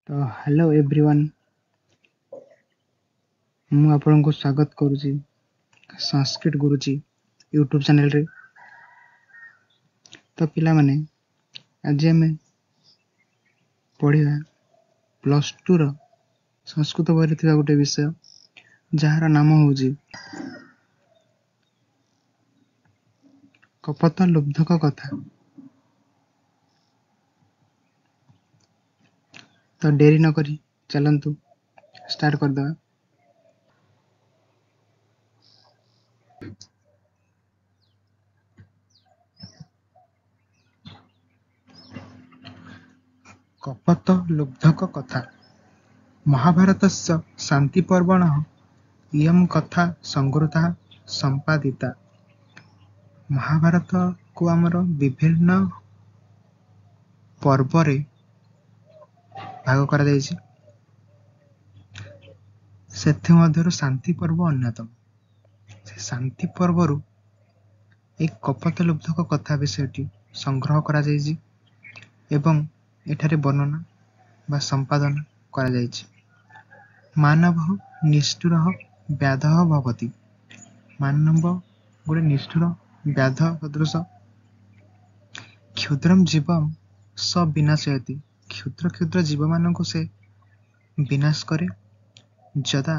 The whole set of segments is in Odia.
तो हेलो एवरीवन, ମୁଁ ଆପଣଙ୍କୁ ସ୍ୱାଗତ କରୁଛି ସଂସ୍କୃତ ଗୁରୁଜୀ यूट्यूब चैनल रे। तो पिलामाने आज आमे पढ़िबा +2 रो संस्कृत बहिरे थिबा गोटे विषय जार नाम होउजी कपट लुब्धक कथा। तो देरी न करी चलंतु स्टार्ट कर दवा। कपट लुब्धक कथा महाभारतस्य शान्तिपर्वणः इयं कथा संगृता संपादिता। महाभारत को आमर विभिन्न पर्व रे भाग करा जायछि। सेथि मध्यरु शांति पर्व अन्यतम। से शांति पर्वरु एक कपट लुब्धक कथा विषयटी संग्रह करा जायछि एवं एठारे वर्णना बा संपादन करा जायछि। मानव निष्ठुर व्याध भवति। मानव गोटे निष्ठुर व्याध सदृश क्षुद्रम जीवम स विनाशयति। क्षुद्र क्षुद्र जीव मानक से विनाश करे। जदा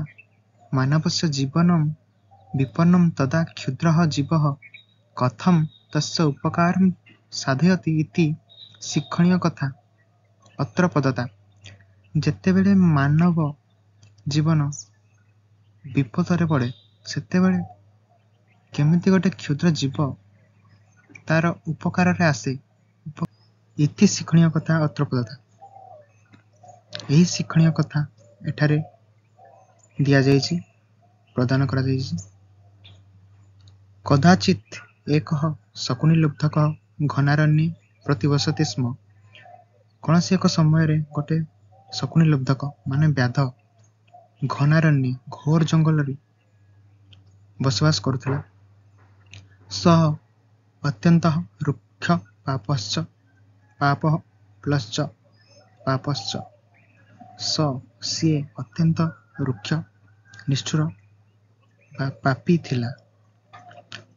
मानवस्य जीवनम विपन्नम तदा क्षुद्रः जीवः कथम तस्य उपकारं साधयति इति शिक्षणीय कथा अत्र पदता। जेतेबेले मानव जीवन विपदरे पड़े सेतेबेले केमिति गोटे क्षुद्र जीव तार उपकार रे आसे इति शिक्षणीय कथा अत्र पदता। यही शिक्षणीय कथा एठारे दिया जायछि, प्रदान करा जायछि। कदाचित एकः शकुनी लुब्धकः घनारण्ये प्रतिवसति स्म। कौनसी एक समय रे गोटे शकुनी लुब्धक माने व्याध घनारण्य घोर जंगल रे बसवास करुथिला। सह अत्यंत रुक्ष पापश्च पापः प्लश्च पापश्च सी अत्यंत रुक्ष निष्ठुर पापी थिला।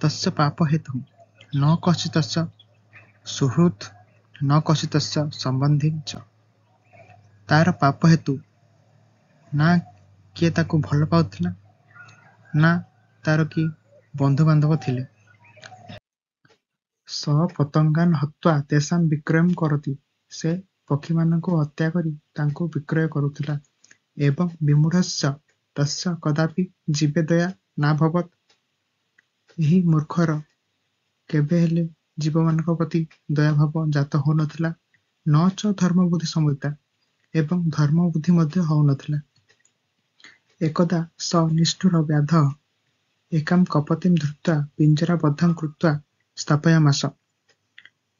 तस्य पाप हेतु न कश्चितस्य सुहृत् न कश्चितस्य संबंधी च। तार पाप हेतु ना किए ताको भल पाउथिला ना तार कि बंधु बांधव थिले। स पतंगान हत्वा तेषां विक्रयं करति। से पक्षी माननको हत्या करी तांको विक्रय करुथिला। एवं विमूढस्य तस्य कदापि जीवे दया ना भवत। यही मूर्खर केबे हेले जीव मानक प्रति दया भाव जात हो नथिला। न च धर्म बुद्धि समुदिता एवं धर्म बुद्धि मध्य हो नथिला। एकदा स निष्ठुर व्याध एकां कपतिं धृत्वा पिंजराबद्धं कृत्वा स्थापयामास।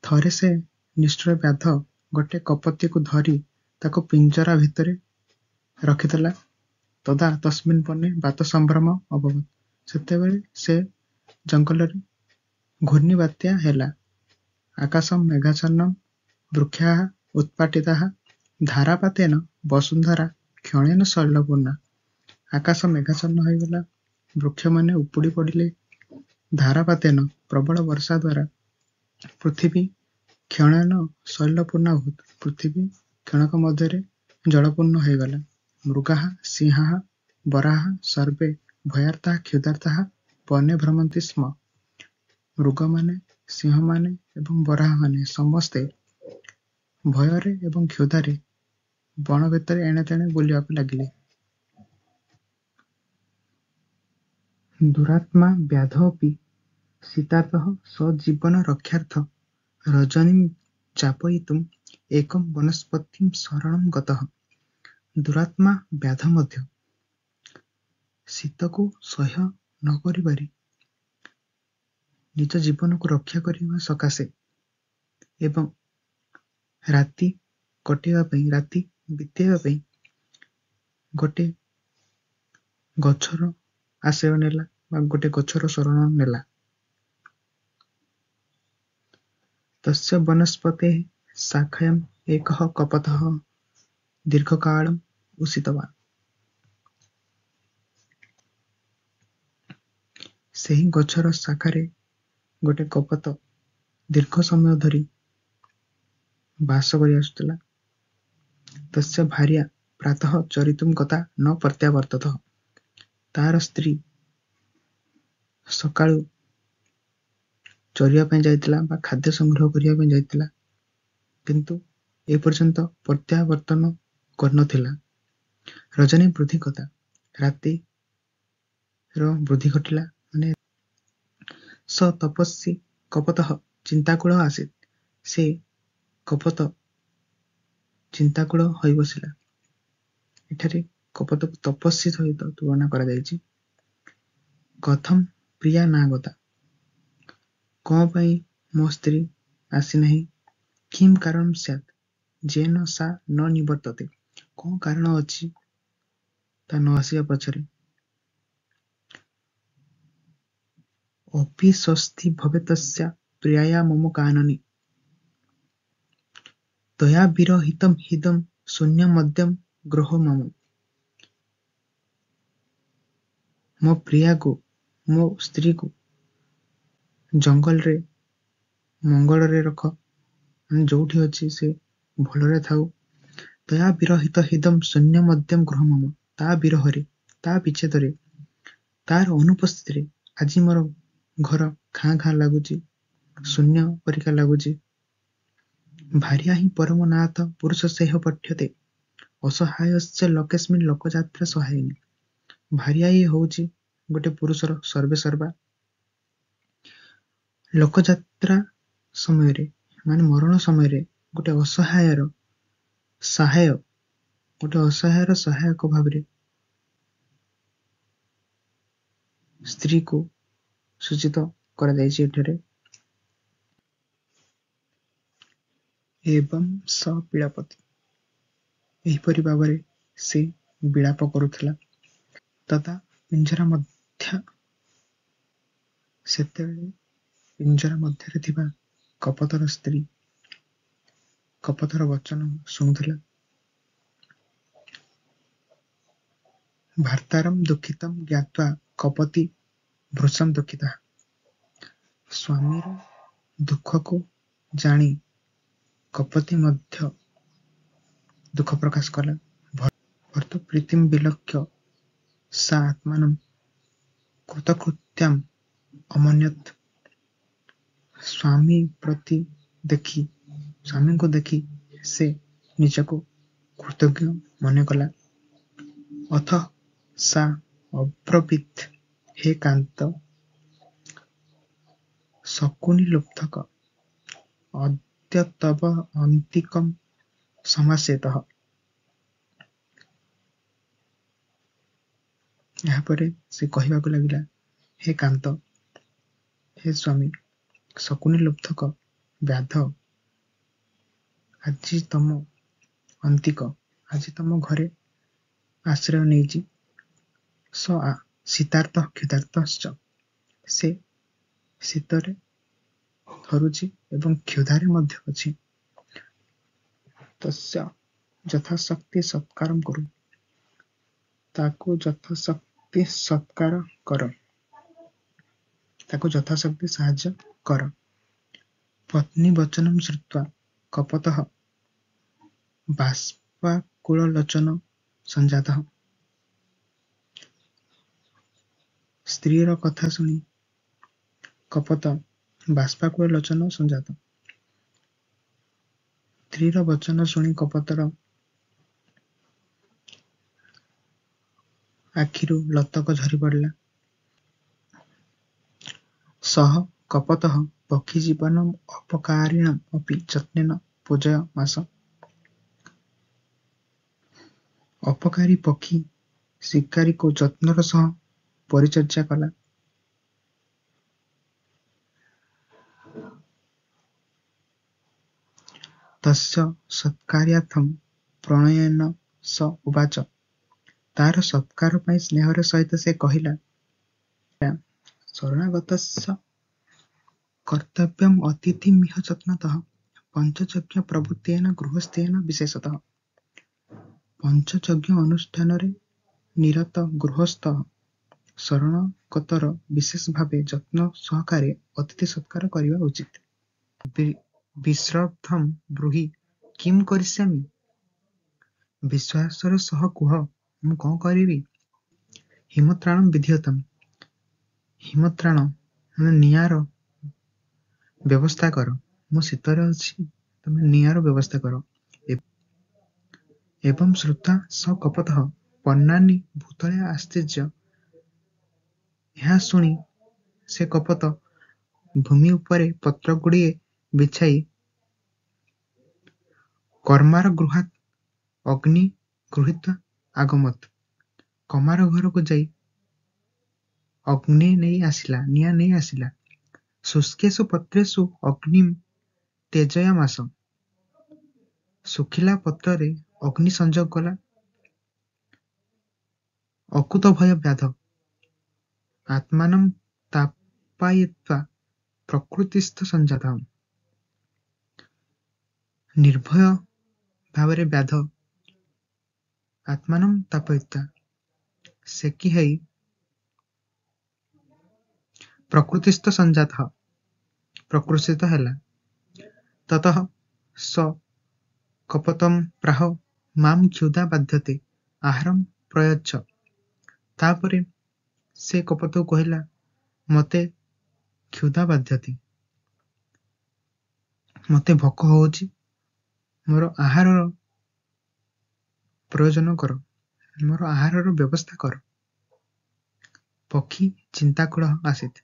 थरे से निष्ठुर व्याध गोटे कपति को धरी ताको पिंजरा भितरे रखिदेला। तदा तस्मिन् पने बात संभ्रम अभवत। सेतेबेले से जंगल रे घूर्णि बात्या हेला। आकाशं मेघाच्छन्नं वृक्षाः उत्पाटिताः धारापातेन वसुंधरा क्षणेन शैलपूर्णा। आकाश मेघाच्छन्न होइगला, वृक्ष माने उपुड़ी पड़िले। धारापातेन प्रबल वर्षा द्वारा पृथ्वी क्षणेन शैलपूर्णा भूत। पृथ्वी क्षणक मध्यरे जलपूर्ण होइगला। मृगाः सिंहाः वराः सर्वे भयार्ताः क्षुधार्ताः वने भ्रमन्ति स्म। मृग माने सिंह माने एवं वराह माने समस्ते भୟରେ एवं क्षुधारे बण भितरे एणे तेणे बुलिବାକୁ लागिले। दुरात्मा व्याधोऽपि सीतापः स्वजीवन रक्षार्थ रजनीं चापयितुम् एकं वनस्पतिं शरणं गतः। दुरात्मा व्याध मध्य शीत को सह्य न करिबारि निज जीवन को रक्षा करने सकाशे एवं राति कटेवा पई राति बितेवा पई गोटे गछर आश्रय नेला बा गोटे गछर शरण नेला। तस्य वनस्पते शाखायां एकः कपतः ଦୀର୍ଘକାଳମ୍ ଉଷିତବାନ୍। ସେହି ଗଛର ଶାଖାରେ ଗୋଟେ କପୋତ ଦୀର୍ଘ ସମୟ ଧରି ବାସ କରି ଆସୁଥିଲା। ତସ୍ୟ ଭାର୍ୟା ପ୍ରାତଃ ଚରିତୁଂ ଗତା ନ ପ୍ରତ୍ୟାବର୍ତ୍ତତ। ତାର ସ୍ତ୍ରୀ ସକାଳୁ ଚରିବା ପାଇଁ ଯାଇଥିଲା ବା ଖାଦ୍ୟ ସଂଗ୍ରହ କରିବା ପାଇଁ ଯାଇଥିଲା, କିନ୍ତୁ ଏପର୍ଯ୍ୟନ୍ତ ପ୍ରତ୍ୟାବର୍ତ୍ତନ କରିନଥିଲା। ରଜନୀ ବୃଦ୍ଧି ଗତା। ରାତିର ବୃଦ୍ଧି ଘଟିଲା। ମାନେ ସ ତପସ୍ୱୀ କପୋତଃ ଚିନ୍ତାକୁଳ ଆସୀତ୍। ସେ କପୋତ ଚିନ୍ତାକୁଳ ହୋଇ ବସିଲା। ଏଠାରେ କପୋତକୁ ତପସ୍ୱୀ ସହିତ ତୁଳନା କରାଯାଇଛି। କଥମ୍ ପ୍ରିୟା ନାଗତା। କଣ ପାଇଁ ମୋ ସ୍ତ୍ରୀ ଆସିନାହିଁ? କିମ୍ କାରଣମ୍ ସ୍ୟାତ୍ ଯେନ ସା ନ ନିବର୍ତ୍ତତେ। କଣ କାରଣ ଅଛି ତା ନ ଆସିବା ପଛରେ? ଅପି ଭବେତସ୍ୟା ପ୍ରିୟାୟା ମମ କାନନି। ତୟା ବିରହିତମ୍ ହିଦମ୍ ଶୂନ୍ୟମଦ୍ୟମ୍ ଗୃହୋ ମମ। ମୋ ପ୍ରିୟାକୁ, ମୋ ସ୍ତ୍ରୀକୁ ଜଙ୍ଗଲରେ ମଙ୍ଗଳରେ ରଖ। ଯୋଉଠି ଅଛି ସେ ଭଲରେ ଥାଉ। ତୟା ବିରହିତ ହିଦମ୍ ଶୂନ୍ୟମଦ୍ୟମ୍ ଗୃହୋ ମମ। ତା ବିରହରେ, ତା ବିଚ୍ଛେଦରେ, ତାର ଅନୁପସ୍ଥିତିରେ ଆଜି ମୋର ଘର ଖାଁ ଖାଁ ଲାଗୁଛି, ଶୂନ୍ୟ ପରିକା ଲାଗୁଛି। ଭାର୍ୟା ହିଁ ପରମ ନାଥ ପୁରୁଷସ୍ୟେହ ପଠ୍ୟତେ। ଅସହାୟସ୍ୟ ଲୋକେସ୍ମିନ୍ ଲୋକଯାତ୍ରା ସହାୟିନୀ। ଭାର୍ୟା ହିଁ ହଉଛି ଗୋଟେ ପୁରୁଷର ସର୍ବେସର୍ବା। ଲୋକଯାତ୍ରା ସମୟରେ ମାନେ ମରଣ ସମୟରେ ଗୋଟେ ଅସହାୟର ସହାୟ, ଗୋଟେ ଅସହାୟର ସହାୟକ ଭାବରେ ସ୍ତ୍ରୀକୁ ସୂଚିତ କରାଯାଇଛି ଏଠାରେ। ଏବଂ ସ ବିଳାପତି। ଏହିପରି ଭାବରେ ସେ ବିଳାପ କରୁଥିଲା। ତଥା ପିଞ୍ଜରା ମଧ୍ୟ। ସେତେବେଳେ ପିଞ୍ଜରା ମଧ୍ୟରେ ଥିବା କପୋତର ସ୍ତ୍ରୀ କପୋତର ବଚନ ଶୁଣୁଥିଲା। ଭର୍ତ୍ତାରମ୍ ଦୁଃଖିତମ୍ ଜ୍ଞାତ୍ୱା କପୋତୀ ଭୃଶଂ ଦୁଃଖିତା। ସ୍ୱାମୀର ଦୁଃଖକୁ ଜାଣି କପୋତୀ ମଧ୍ୟ ଦୁଃଖ ପ୍ରକାଶ କଲା। ଭର୍ତ୍ତୃପ୍ରୀତିମ୍ ବିଲକ୍ଷ୍ୟ ସା ଆତ୍ମାନଂ କୃତକୃତ୍ୟାମ୍ ଅମନ୍ୟତ୍। ସ୍ୱାମୀଙ୍କୁ ଦେଖି ସେ ନିଜକୁ କୃତଜ୍ଞ ମନେକଲା। ଅଥ ସା ଅବ୍ରବୀତ୍ ହେ କାନ୍ତ ଶକୁନି ଲୁବ୍ଧକ ଅଦ୍ୟ ତବ ଅନ୍ତିକମ୍ ସମାସେତଃ। ଏହାପରେ ସେ କହିବାକୁ ଲାଗିଲା, ହେ କାନ୍ତ, ହେ ସ୍ୱାମୀ, ଶକୁନି ଲୁବ୍ଧକ ବ୍ୟାଧ, ଆଜି ତମ ଅନ୍ତିକ, ଆଜି ତମ ଘରେ ଆଶ୍ରୟ ନେଇଛି। ସ ଶୀତାର୍ତ୍ତଃ କ୍ଷୁଧାର୍ତ୍ତଶ୍ଚ। ସେ ଶୀତରେ ଥରୁଛି ଏବଂ କ୍ଷୁଧାରେ ମଧ୍ୟ ଅଛି। ତସ୍ୟ ଯଥାଶକ୍ତି ସତ୍କାରଂ କୁରୁ। ତାକୁ ଯଥାଶକ୍ତି ସତ୍କାର କର। ତାକୁ ଯଥାଶକ୍ତି ସାହାଯ୍ୟ କର। ପତ୍ନୀ ବଚନଂ ଶ୍ରୁତ୍ୱା କପୋତଃ ବାଷ୍ପାକୁଳଲୋଚନ ସଞ୍ଜାତଃ। ସ୍ତ୍ରୀର କଥା ଶୁଣି କପୋତ ବାଷ୍ପାକୁଳ ଲୋଚନ ସଞ୍ଜାତ। ସ୍ତ୍ରୀର ବଚନ ଶୁଣି କପୋତର ଆଖିରୁ ଲୋତକ ଝରି ପଡ଼ିଲା। ସହ କପୋତଃ ପକ୍ଷୀଜୀବନମ୍ ଅପକାରିଣମ୍ ଅପି ଯତ୍ନେନ ପୂଜୟାମାସ। ଅପକାରୀ ପକ୍ଷୀ ଶିକାରୀକୁ ଯତ୍ନର ସହ ପରିଚର୍ଯା କଲା। ତସ୍ୟ ସତ୍କାର୍ୟାର୍ଥଂ ପ୍ରଣୟେନ ସ ଉବାଚ। ତାର ସତ୍କାର ପାଇଁ ସ୍ନେହର ସହିତ ସେ କହିଲା, ଶରଣାଗତସ୍ୟ କର୍ତ୍ତବ୍ୟମ୍ ଅତିଥିମିହ ଯତ୍ନତଃ ପଞ୍ଚଯଜ୍ଞ ପ୍ରଭୃତ୍ୟେନ ଗୃହସ୍ଥେନ ବିଶେଷତଃ। ପଞ୍ଚଯଜ୍ଞ ଅନୁଷ୍ଠାନରେ ନିରତ ଗୃହସ୍ଥ ଶରଣଗତର ବିଶେଷ ଭାବେ ଯତ୍ନ ସହକାରେ ଅତିଥି ସତ୍କାର କରିବା ଉଚିତ। ବିଶ୍ରବ୍ଧମ୍ ବ୍ରୁହି କିମ୍ କରିଷ୍ୟାମି? ବିଶ୍ୱାସର ସହ କୁହ, ମୁଁ କଣ କରିବି? ହିମତ୍ରାଣମ୍ ବିଧିୟତାମ୍। ହିମତ୍ରାଣ ମାନେ ନିଆଁର ବ୍ୟବସ୍ଥା କର। ମୁଁ ଶୀତରେ ଅଛି, ତମେ ନିଆଁର ବ୍ୟବସ୍ଥା କର। ଏବଂ ଶ୍ରୁତ୍ୱା ସ କପତଃ ପନ୍ନାନି ଭୂତଳେ ଆଶ୍ଚର୍ଯ୍ୟ। ଏହା ଶୁଣି ସେ କପଟ ଭୂମି ଉପରେ ପତ୍ରଗୁଡ଼ିଏ ବିଛାଇ କର୍ମାର ଗୃହାତ୍ ଅଗ୍ନି ଗୃହୀତ୍ୱା ଆଗମତ୍। କମାର ଘରକୁ ଯାଇ ଅଗ୍ନି ନେଇ ଆସିଲା, ନିଆଁ ନେଇ ଆସିଲା। ଶୁଷ୍କେଷୁ ପତ୍ରେଷୁ ଅଗ୍ନିମ୍ ତେଜୟାମାସ। ଶୁଖିଲା ପତ୍ରରେ ଅଗ୍ନି ସଂଯୋଗ କଲା। ଅକୁତ ଭୟ ବ୍ୟାଧ ଆତ୍ମାନଂ ତାପାୟିତ୍ୱା ପ୍ରକୃତିସ୍ଥ ସଞ୍ଜାତମ୍। ନିର୍ଭୟ ଭାବରେ ବ୍ୟାଧ ଆତ୍ମାନଂ ତାପୟିତ୍ୱା ସେକି ହେଇ ପ୍ରକୃତିସ୍ଥ ସଞ୍ଜାତ ପ୍ରକୃତିସ୍ଥ ହେଲା। ତତଃ ସ କପୋତମ୍ ପ୍ରାହ ମାମ୍ କ୍ଷୁଧା ବାଧ୍ୟତେ ଆହାରଂ ପ୍ରୟଚ୍ଛ। ତାପରେ ସେ କପୋତକୁ କହିଲା, ମତେ କ୍ଷୁଧା ବାଧ୍ୟତେ, ମତେ ଭୋକ ହଉଛି, ମୋର ଆହାରର ପ୍ରୟୋଜନ କର, ମୋର ଆହାରର ବ୍ୟବସ୍ଥା କର। ପକ୍ଷୀ ଚିନ୍ତାକୁଳ ଆସୀତ୍।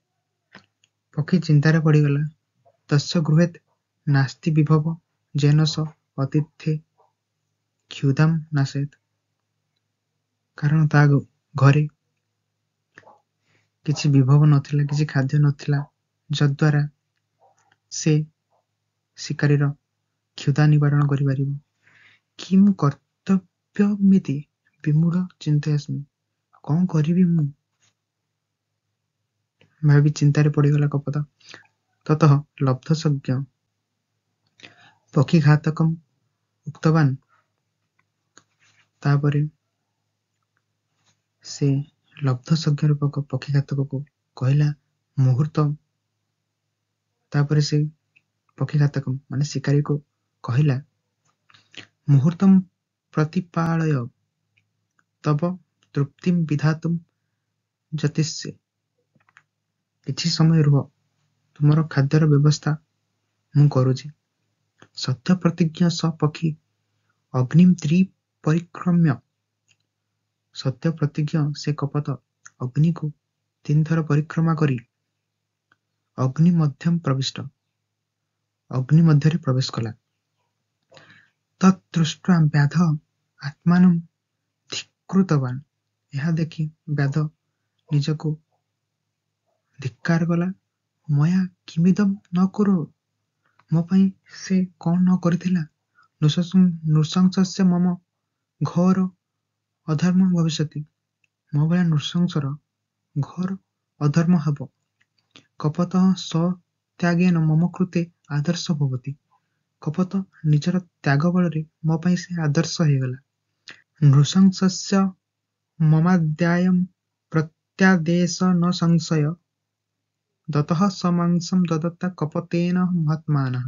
ପକ୍ଷୀ ଚିନ୍ତାରେ ପଡ଼ିଗଲା। ତସ୍ୟ ଗୃହେତ୍ ନାସ୍ତି ବିଭବ ଯେନ ସ ଅତିଥେ କ୍ଷୁଧାମ୍ ନାଶୟେତ୍। କାରଣ ତା ଘରେ କିଛି ବିଭବ ନଥିଲା, କିଛି ଖାଦ୍ୟ ନଥିଲା, ଯଦ୍ୱାରା ସେ ଶିକାରୀର କ୍ଷୁଧା ନିବାରଣ କରିପାରିବ। କିମ୍ କର୍ତ୍ତବ୍ୟମିତି ବିମୂଢ଼ ଚିନ୍ତୟସ୍ମି। କଣ କରିବି ମୁଁ ଭାବି ଚିନ୍ତାରେ ପଡ଼ିଗଲା କପୋତ। ତତଃ ଲବ୍ଧସଜ୍ଞ ପକ୍ଷୀଘାତକମ୍ ଉକ୍ତବାନ୍। ତାପରେ ସେ ଲବ୍ଧସଜ୍ଞ ରୂପକ ପକ୍ଷୀଘାତକକୁ କହିଲା ମୁହୂର୍ତ୍ତ। ତାପରେ ସେ ପକ୍ଷୀଘାତକ ମାନେ ଶିକାରୀକୁ କହିଲା, ମୁହୂର୍ତ୍ତଂ ପ୍ରତିପାଳୟ ତବ ତୃପ୍ତିଂ ବିଧାତୁଂ ଯତିଷ୍ୟେ। କିଛି ସମୟ ରୁହ, ତୁମର ଖାଦ୍ୟର ବ୍ୟବସ୍ଥା ମୁଁ କରୁଛି। ସତ୍ୟ ପ୍ରତିଜ୍ଞ ସ ପକ୍ଷୀ ଅଗ୍ନିମ୍ ତ୍ରିପରିକ୍ରମ୍ୟ। ସତ୍ୟ ପ୍ରତିଜ୍ଞ ସେ କପୋତ ଅଗ୍ନିକୁ 3 ଥର ପରିକ୍ରମା କରି ଅଗ୍ନି ମଧ୍ୟମ୍ ପ୍ରବିଷ୍ଟ, ଅଗ୍ନି ମଧ୍ୟରେ ପ୍ରବେଶ କଲା। ତତ୍ ଦୃଷ୍ଟ୍ୱା ବ୍ୟାଧ ଆତ୍ମାନଂ ଧିକ୍କୃତବାନ୍। ଏହା ଦେଖି ବ୍ୟାଧ ନିଜକୁ ଧିକ୍କାର କଲା। ମୟା କିମିଦଂ ନ କୁରୁଃ। ମୋ ପାଇଁ ସେ କଣ ନ କରିଥିଲା। ନୃଶଂସସ୍ୟ ମମ ଘୋର ଅଧର୍ମ ଭବିଷ୍ୟତି। ମୋ ଭଳିଆ ନୃଶଂସର ଘୋର ଅଧର୍ମ ହେବ। କପୋତଃ ସ୍ୱତ୍ୟାଗେନ ମମ କୃତେ ଆଦର୍ଶ ଭବତି। କପୋତ ନିଜର ତ୍ୟାଗ ବଳରେ ମୋ ପାଇଁ ସେ ଆଦର୍ଶ ହେଇଗଲା। ନୃଶଂସସ୍ୟ ମମାଦ୍ୟାୟଂ ପ୍ରତ୍ୟାଦେଶ ନ ସଂଶୟ। ଦତଃ ସ ମାଂସଂ ଦଦତ୍ତା କପୋତେନ ମହାତ୍ମନଃ।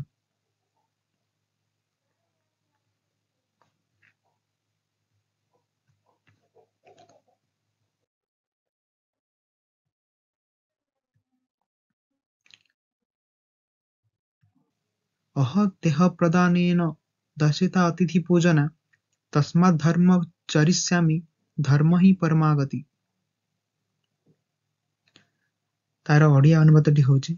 ଅହ ଦେହ ପ୍ରଦାନେନ ଦର୍ଶିତା ଅତିଥି ପୂଜନା ତସ୍ମାତ୍ ଧର୍ମ ଚରିଷ୍ୟାମି ଧର୍ମ ହିଁ ପରମାଗତି। ତାର ଓଡ଼ିଆ ଅନୁବାଦଟି ହେଉଛି,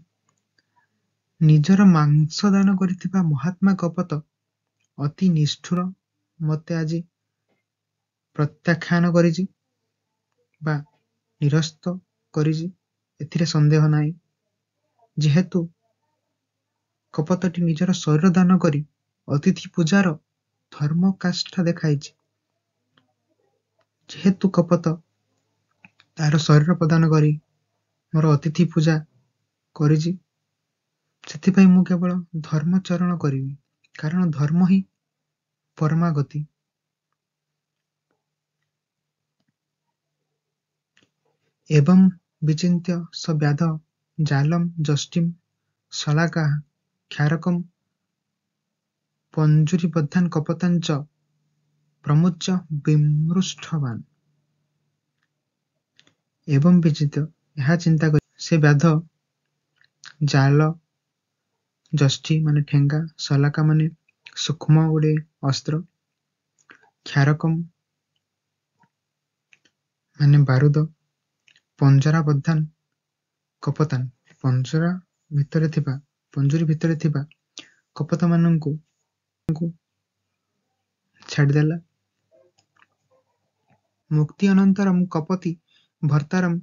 ନିଜର ମାଂସ ଦାନ କରିଥିବା ମହାତ୍ମା କପୋତ ଅତି ନିଷ୍ଠୁର ମତେ ଆଜି ପ୍ରତ୍ୟାଖ୍ୟାନ କରିଛି ବା ନିରସ୍ତ କରିଛି, ଏଥିରେ ସନ୍ଦେହ ନାହିଁ। ଯେହେତୁ କପୋତଟି ନିଜର ଶରୀର ଦାନ କରି ଅତିଥି ପୂଜାର ଧର୍ମ କାଷ୍ଠା ଦେଖାଇଛି, ଯେହେତୁ କପୋତ ତାର ଶରୀର ପ୍ରଦାନ କରି ମୋର ଅତିଥି ପୂଜା କରିଛି, ସେଥିପାଇଁ ମୁଁ କେବଳ ଧର୍ମଚରଣ କରିବି, କାରଣ ଧର୍ମ ହିଁ ପରମାଗତି। एवं विचिन्त्य स व्याध जालं जष्टिं शलाकाः क्षारकं पञ्जुरिबद्धान् कपतान् च प्रमुच्य विमृष्टवान्। एवं विचिन्त्य ଏହା ଚିନ୍ତା କରି ସେ ବ୍ୟାଧ ଜାଲ ଯଷ୍ଟି ମାନେ ଠେଙ୍ଗା ଶଲାକା ମାନେ ସୂକ୍ଷ୍ମ ଗୋଟେ ଅସ୍ତ୍ର କ୍ଷାରକମ୍ ମାନେ ବାରୁଦ ପଞ୍ଜରା ବଦ୍ଧାନ୍ କପତାନ୍ ପଞ୍ଜୁରୀ ଭିତରେ ଥିବା କପତ ମାନଙ୍କୁ ଛାଡ଼ିଦେଲା। ମୁକ୍ତି ଅନନ୍ତରମ୍ କପତି ଭର୍ତ୍ତାରମ୍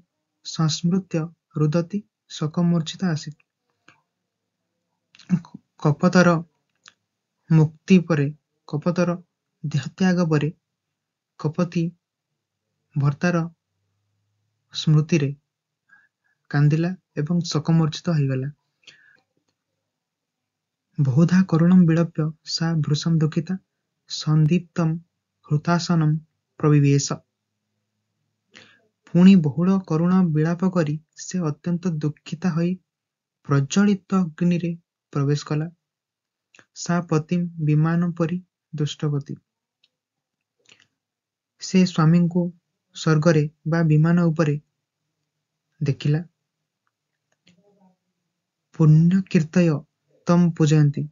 ସଂସ୍ମୃତ୍ୟ ରୁଦତି ଶୋକମୂର୍ଚ୍ଛିତ ଆସୀତ୍। କପତର ମୁକ୍ତି ପରେ କପତର ଦେହତ୍ୟାଗ ପରେ କପତି ଭର୍ତ୍ତାର ସ୍ମୃତିରେ କାନ୍ଦିଲା ଏବଂ ଶୋକମୂର୍ଚ୍ଛିତ ହୋଇଗଲା। ବହୁଧା କରୁଣମ୍ ବିଳପ୍ୟ ସା ଭୃଶଂ ଦୁଃଖିତା ସନ୍ଦୀପ୍ତମ୍ ହୃତାସନମ୍ ପ୍ରବିବେଶ। ପୁଣି ବହୁଳ କରୁଣ ବିଳାପ କରି ସେ ଅତ୍ୟନ୍ତ ଦୁଃଖିତା ହୋଇ ପ୍ରଜ୍ୱଳିତ ଅଗ୍ନିରେ ପ୍ରବେଶ କଲା। ସା ପତିମ୍ ବିମାନ ପରି ଦୁଷ୍ଟପତି। ସେ ସ୍ୱାମୀଙ୍କୁ ସ୍ୱର୍ଗରେ ବା ବିମାନ ଉପରେ ଦେଖିଲା। ପୁଣ୍ୟ କୀର୍ତ୍ତୟ ତମ୍ ପୂଜୟନ୍ତି।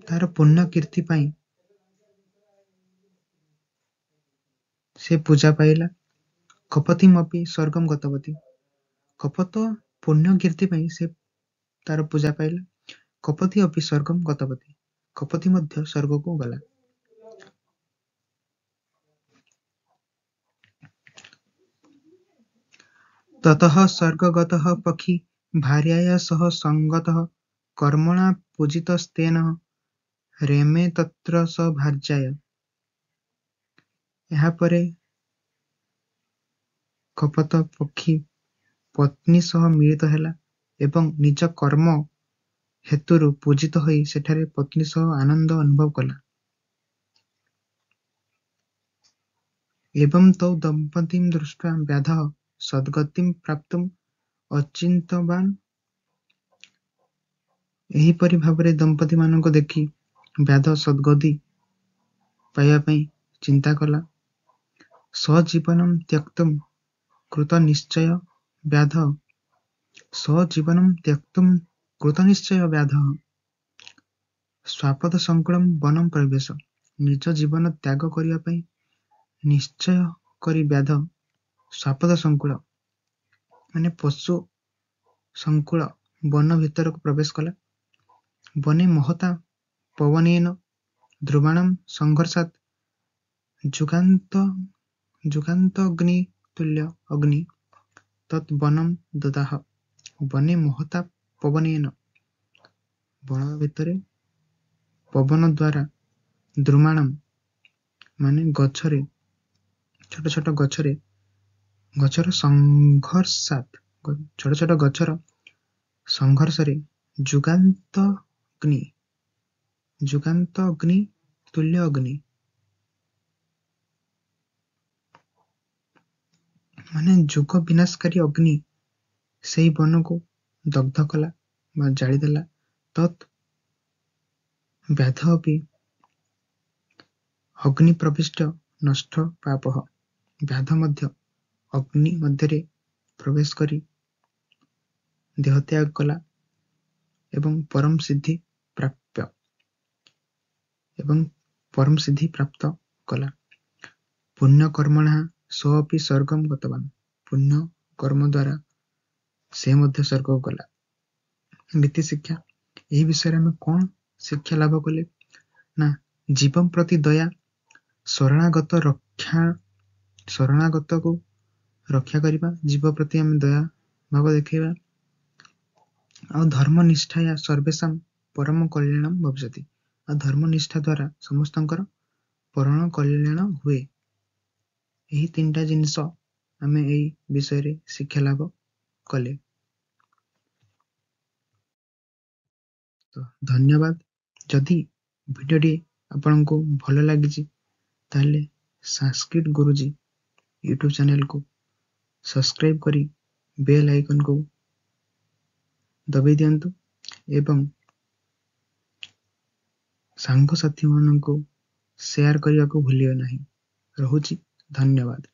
ତାର ପୁଣ୍ୟ କୀର୍ତ୍ତି ପାଇଁ ସେ ପୂଜା ପାଇଲା। କପତିମ୍ ଅପି ସ୍ୱର୍ଗମ୍ ଗତବତୀ। କପତ ପୁଣ୍ୟ କୀର୍ତ୍ତି ପାଇଁ ସେ ତାର ପୂଜା ପାଇଲା। କପତି ଅପି ସ୍ୱର୍ଗମ୍ ଗତବତୀ। କପତି ମଧ୍ୟ ସ୍ୱର୍ଗକୁ ଗଲା। ତତଃ ସ୍ୱର୍ଗଗତଃ ପକ୍ଷୀ ଭାର୍ୟାୟା ସହ ସଙ୍ଗତଃ କର୍ମଣା ପୂଜିତସ୍ତେନ ରେମେ ତତ୍ର ସ ଭାର୍ଯ୍ୟାୟ। ଏହାପରେ କପତ ପକ୍ଷୀ ପତ୍ନୀ ସହ ମିଳିତ ହେଲା ଏବଂ ନିଜ କର୍ମ ହେତୁରୁ ପୂଜିତ ହୋଇ ସେଠାରେ ପତ୍ନୀ ସହ ଆନନ୍ଦ ଅନୁଭବ କଲା। ଏବଂ ତୌ ଦମ୍ପତୀଂ ଦୃଷ୍ଟ୍ୱା ବ୍ୟାଧଃ ସଦ୍ଗତିଂ ପ୍ରାପ୍ତୁମ୍ ଅଚିନ୍ତବାନ୍। ଏହିପରି ଭାବରେ ଦମ୍ପତିମାନଙ୍କୁ ଦେଖି ବ୍ୟାଧ ସଦ୍ଗତି ପାଇବା ପାଇଁ ଚିନ୍ତା କଲା। ସ୍ୱଜୀବନମ୍ ତ୍ୟକ୍ତୁମ୍ କୃତନିଶ୍ଚୟ ବ୍ୟାଧଃ ସ୍ୱଜୀବନମ୍ ତ୍ୟକ୍ତୁମ୍ କୃତନିଶ୍ଚୟ ବ୍ୟାଧଃ ସ୍ୱାପଦ ସଂକୁଳମ୍ ବନମ୍ ପ୍ରବିବେଶ। ନିଜ ଜୀବନ ତ୍ୟାଗ କରିବା ପାଇଁ ନିଶ୍ଚୟ କରି ବ୍ୟାଧ ସ୍ୱାପଦ ସଂକୁଳ ମାନେ ପଶୁ ସଂକୁଳ ବନ ଭିତରକୁ ପ୍ରବେଶ କଲା। ବନେ ମହତା ପବନେନ ଧ୍ରୁବାଣମ୍ ସଂଘର୍ଷାତ୍ ଯୁଗାନ୍ତଗ୍ନି ତୁଲ୍ୟ ଅଗ୍ନି ତତ୍ ବନମ୍ ଦଦାହ। ବନେ ମହତା ପବନେନ ବନ ଭିତରେ ପବନ ଦ୍ୱାରା ଦ୍ରୁମାଣମ୍ ମାନେ ଗଛରେ ଛୋଟ ଛୋଟ ଗଛର ସଂଘର୍ଷାତ୍ ଛୋଟ ଛୋଟ ଗଛର ସଂଘର୍ଷରେ ଯୁଗାନ୍ତଗ୍ନି ତୁଲ୍ୟ ଅଗ୍ନି ମାନେ ଯୁଗ ବିନାଶକାରୀ ଅଗ୍ନି ସେହି ବନକୁ ଦଗ୍ଧ କଲା ବା ଜାଳିଦେଲା। ତତ୍ ବ୍ୟାଧ ଅପି ଅଗ୍ନି ପ୍ରବିଷ୍ଟ ନଷ୍ଟ ପାପଃ। ବ୍ୟାଧ ମଧ୍ୟ ଅଗ୍ନି ମଧ୍ୟରେ ପ୍ରବେଶ କରି ଦେହତ୍ୟାଗ କଲା ଏବଂ ପରମ ସିଦ୍ଧି ପ୍ରାପ୍ତ କଲା। ପୁଣ୍ୟ କର୍ମଣା ସୋପି ସ୍ୱର୍ଗମ୍ ଗତବାନ୍। ପୁଣ୍ୟ କର୍ମ ଦ୍ୱାରା ସେ ମଧ୍ୟ ସ୍ୱର୍ଗକୁ ଗଲା। ନୀତି ଶିକ୍ଷା ଏହି ବିଷୟରେ ଆମେ କଣ ଶିକ୍ଷା ଲାଭ କଲେ ନା ଜୀବନ ପ୍ରତି ଦୟା ଶରଣାଗତକୁ ରକ୍ଷା କରିବା ଜୀବ ପ୍ରତି ଆମେ ଦୟା ଭାବ ଦେଖେଇବା ଆଉ ଧର୍ମ ନିଷ୍ଠାୟା ସର୍ବେଷାଂ ପରମ କଲ୍ୟାଣମ୍ ଭବିଷ୍ୟତି। ଆଉ ଧର୍ମ ନିଷ୍ଠା ଦ୍ୱାରା ସମସ୍ତଙ୍କର ପରମ କଲ୍ୟାଣ ହୁଏ। ଏହି ତିନିଟା ଜିନିଷ ଆମେ ଏହି ବିଷୟରେ ଶିକ୍ଷା ଲାଭ କଲେ। ତ ଧନ୍ୟବାଦ। ଯଦି ଭିଡ଼ିଓଟି ଆପଣଙ୍କୁ ଭଲ ଲାଗିଛି ତାହେଲେ ସାଂସ୍କ୍ରିଟ ଗୁରୁଜୀ ୟୁଟ୍ୟୁବ ଚ୍ୟାନେଲକୁ ସବସ୍କ୍ରାଇବ୍ କରି ବେଲ୍ ଆଇକନକୁ ଦବାଇ ଦିଅନ୍ତୁ ଏବଂ ସାଙ୍ଗସାଥିମାନଙ୍କୁ ସେୟାର କରିବାକୁ ଭୁଲିବେ ନାହିଁ। ରହୁଛି, ଧନ୍ୟବାଦ।